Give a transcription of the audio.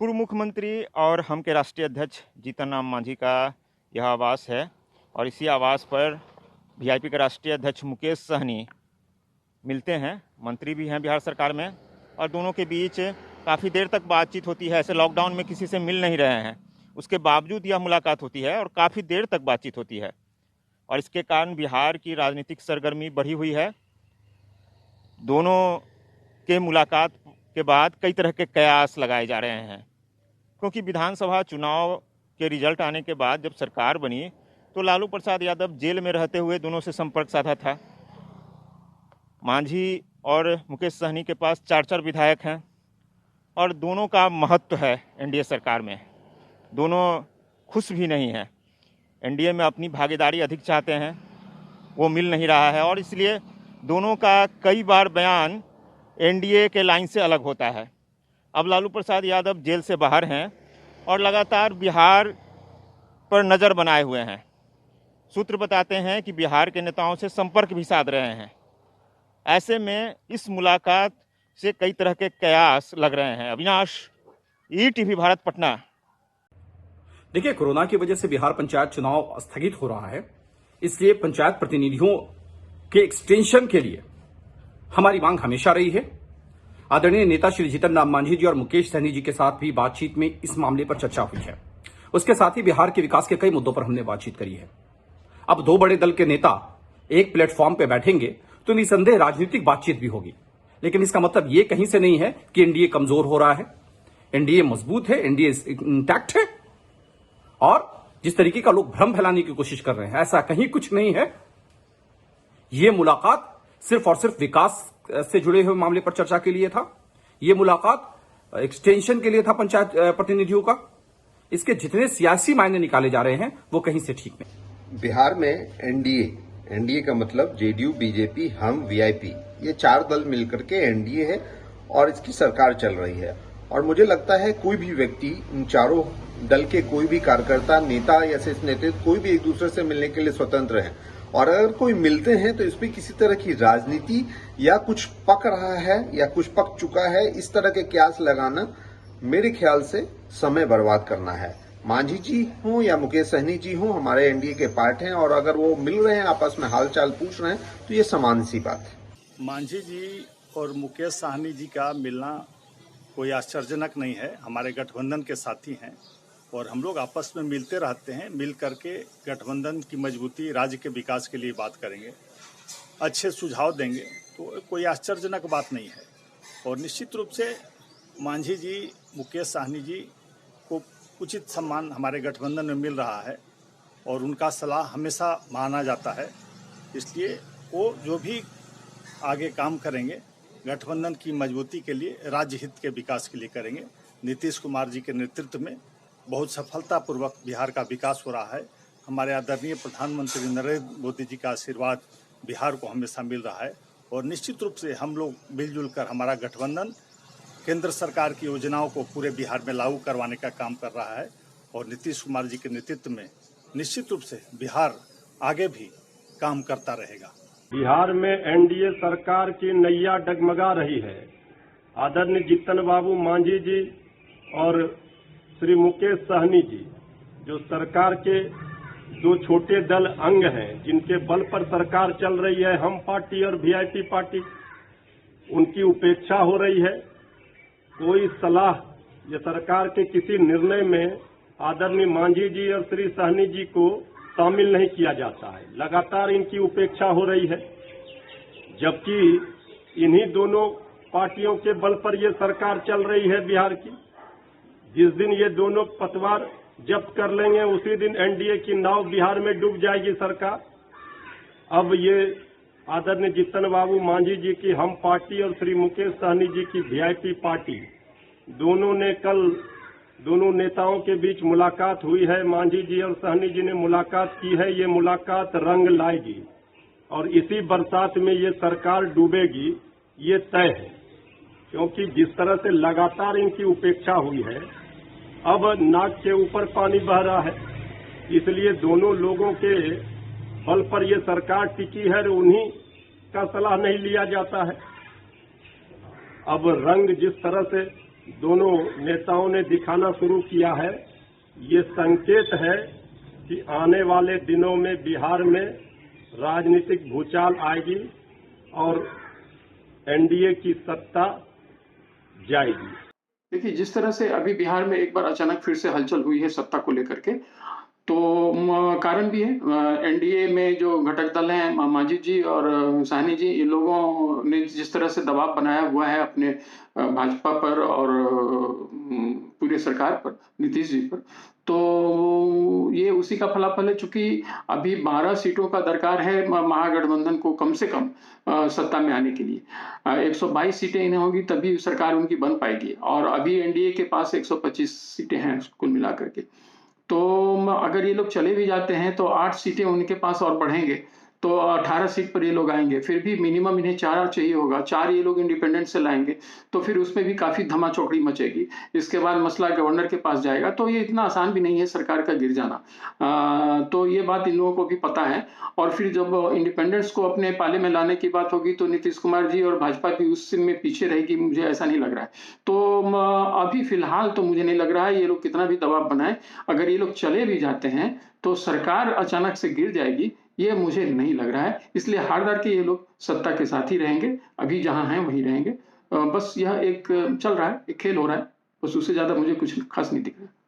पूर्व मुख्यमंत्री और हम के राष्ट्रीय अध्यक्ष जीतन राम मांझी का यह आवास है और इसी आवास पर वीआईपी के राष्ट्रीय अध्यक्ष मुकेश सहनी मिलते हैं। मंत्री भी हैं बिहार सरकार में और दोनों के बीच काफ़ी देर तक बातचीत होती है। ऐसे लॉकडाउन में किसी से मिल नहीं रहे हैं, उसके बावजूद यह मुलाकात होती है और काफ़ी देर तक बातचीत होती है और इसके कारण बिहार की राजनीतिक सरगर्मी बढ़ी हुई है। दोनों के मुलाकात के बाद कई तरह के कयास लगाए जा रहे हैं, क्योंकि विधानसभा चुनाव के रिजल्ट आने के बाद जब सरकार बनी तो लालू प्रसाद यादव जेल में रहते हुए दोनों से संपर्क साधा था। मांझी और मुकेश सहनी के पास 4 विधायक हैं और दोनों का महत्व है एनडीए सरकार में। दोनों खुश भी नहीं हैं, एनडीए में अपनी भागीदारी अधिक चाहते हैं, वो मिल नहीं रहा है और इसलिए दोनों का कई बार बयान एनडीए के लाइन से अलग होता है। अब लालू प्रसाद यादव जेल से बाहर हैं और लगातार बिहार पर नज़र बनाए हुए हैं। सूत्र बताते हैं कि बिहार के नेताओं से संपर्क भी साध रहे हैं। ऐसे में इस मुलाकात से कई तरह के कयास लग रहे हैं। अविनाश, ईटीवी भारत, पटना। देखिए, कोरोना की वजह से बिहार पंचायत चुनाव स्थगित हो रहा है, इसलिए पंचायत प्रतिनिधियों के एक्सटेंशन के लिए हमारी मांग हमेशा रही है। आदरणीय नेता श्री जीतन राम मांझी जी और मुकेश सहनी जी के साथ भी बातचीत में इस मामले पर चर्चा हुई है। उसके साथ ही बिहार के विकास के कई मुद्दों पर हमने बातचीत करी है। अब 2 बड़े दल के नेता एक प्लेटफॉर्म पर बैठेंगे तो निसंदेह राजनीतिक बातचीत भी होगी, लेकिन इसका मतलब ये कहीं से नहीं है कि एनडीए कमजोर हो रहा है। एनडीए मजबूत है, एनडीए इंटैक्ट है और जिस तरीके का लोग भ्रम फैलाने की कोशिश कर रहे हैं, ऐसा कहीं कुछ नहीं है। यह मुलाकात सिर्फ और सिर्फ विकास से जुड़े हुए मामले पर चर्चा के लिए था। यह मुलाकात एक्सटेंशन के लिए था पंचायत प्रतिनिधियों का। इसके जितने सियासी मायने निकाले जा रहे हैं वो कहीं से ठीक नहीं। बिहार में एनडीए का मतलब जेडीयू, बीजेपी, हम, वीआईपी, ये 4 दल मिलकर के एनडीए है और इसकी सरकार चल रही है। और मुझे लगता है कोई भी व्यक्ति, इन चारों दल के कोई भी कार्यकर्ता, नेता या शीर्ष नेतृत्व, कोई भी एक दूसरे से मिलने के लिए स्वतंत्र है। और अगर कोई मिलते हैं तो इसमें किसी तरह की राजनीति या कुछ पक रहा है या कुछ पक चुका है, इस तरह के कयास लगाना मेरे ख्याल से समय बर्बाद करना है। मांझी जी हों या मुकेश सहनी जी हों, हमारे एनडीए के पार्ट हैं और अगर वो मिल रहे हैं, आपस में हालचाल पूछ रहे हैं तो ये सामान्य सी बात है। मांझी जी और मुकेश सहनी जी का मिलना कोई आश्चर्यजनक नहीं है। हमारे गठबंधन के साथी हैं और हम लोग आपस में मिलते रहते हैं। मिल करके गठबंधन की मजबूती, राज्य के विकास के लिए बात करेंगे, अच्छे सुझाव देंगे, तो कोई आश्चर्यजनक बात नहीं है। और निश्चित रूप से मांझी जी, मुकेश सहनी जी को उचित सम्मान हमारे गठबंधन में मिल रहा है और उनका सलाह हमेशा माना जाता है। इसलिए वो जो भी आगे काम करेंगे गठबंधन की मजबूती के लिए, राज्य हित के विकास के लिए करेंगे। नीतीश कुमार जी के नेतृत्व में बहुत सफलतापूर्वक बिहार का विकास हो रहा है। हमारे आदरणीय प्रधानमंत्री नरेंद्र मोदी जी का आशीर्वाद बिहार को हमेशा मिल रहा है और निश्चित रूप से हम लोग मिलजुल कर, हमारा गठबंधन केंद्र सरकार की योजनाओं को पूरे बिहार में लागू करवाने का काम कर रहा है और नीतीश कुमार जी के नेतृत्व में निश्चित रूप से बिहार आगे भी काम करता रहेगा। बिहार में एनडीए सरकार की नैया डगमगा रही है। आदरणीय जीतन बाबू मांझी जी और श्री मुकेश सहनी जी, जो सरकार के 2 छोटे दल अंग हैं, जिनके बल पर सरकार चल रही है, हम पार्टी और वीआईपी पार्टी, उनकी उपेक्षा हो रही है। कोई सलाह या सरकार के किसी निर्णय में आदरणीय मांझी जी और श्री सहनी जी को शामिल नहीं किया जाता है। लगातार इनकी उपेक्षा हो रही है, जबकि इन्हीं दोनों पार्टियों के बल पर ये सरकार चल रही है बिहार की। जिस दिन ये दोनों पतवार जब्त कर लेंगे, उसी दिन एनडीए की नाव बिहार में डूब जाएगी सरकार। अब ये आदरणीय जीतन बाबू मांझी जी की हम पार्टी और श्री मुकेश सहनी जी की वीआईपी पार्टी, दोनों ने कल, दोनों नेताओं के बीच मुलाकात हुई है। मांझी जी और सहनी जी ने मुलाकात की है। ये मुलाकात रंग लाएगी और इसी बरसात में ये सरकार डूबेगी, ये तय है। क्योंकि जिस तरह से लगातार इनकी उपेक्षा हुई है, अब नाक के ऊपर पानी बह रहा है। इसलिए दोनों लोगों के बल पर ये सरकार टिकी है, उन्हीं का सलाह नहीं लिया जाता है। अब रंग जिस तरह से दोनों नेताओं ने दिखाना शुरू किया है, ये संकेत है कि आने वाले दिनों में बिहार में राजनीतिक भूचाल आएगी और एनडीए की सत्ता जाएगी। देखिए, जिस तरह से अभी बिहार में एक बार अचानक फिर से हलचल हुई है सत्ता को लेकर के, तो कारण भी है। एनडीए में जो घटक दल हैं, मांझी जी और साहनी जी, इन लोगों ने जिस तरह से दबाव बनाया हुआ है अपने भाजपा पर और पूरे सरकार पर, नीतीश जी पर, तो ये उसी का फलाफल है। चूंकि अभी 12 सीटों का दरकार है महागठबंधन को कम से कम सत्ता में आने के लिए। 122 सीटें इन्हें होंगी तभी सरकार उनकी बन पाएगी, और अभी एनडीए के पास 125 सीटें हैं कुल मिलाकर के। तो अगर ये लोग चले भी जाते हैं तो 8 सीटें उनके पास और बढ़ेंगे, तो 18 सीट पर ये लोग आएंगे। फिर भी मिनिमम इन्हें 4 चाहिए होगा, 4 ये लोग इंडिपेंडेंट से लाएंगे, तो फिर उसमें भी काफी धमाचौकड़ी मचेगी। इसके बाद मसला गवर्नर के पास जाएगा, तो ये इतना आसान भी नहीं है सरकार का गिर जाना। तो ये बात इन लोगों को भी पता है। और फिर जब इंडिपेंडेंट्स को अपने पाले में लाने की बात होगी तो नीतीश कुमार जी और भाजपा भी उसमें पीछे रहेगी, मुझे ऐसा नहीं लग रहा है। तो अभी फिलहाल तो मुझे नहीं लग रहा है ये लोग कितना भी दबाव बनाए, अगर ये लोग चले भी जाते हैं तो सरकार अचानक से गिर जाएगी, ये मुझे नहीं लग रहा है। इसलिए हार-डार के ये लोग सत्ता के साथ ही रहेंगे, अभी जहां हैं वहीं रहेंगे। बस यह एक चल रहा है, एक खेल हो रहा है, बस उससे ज्यादा मुझे कुछ खास नहीं दिख रहा है।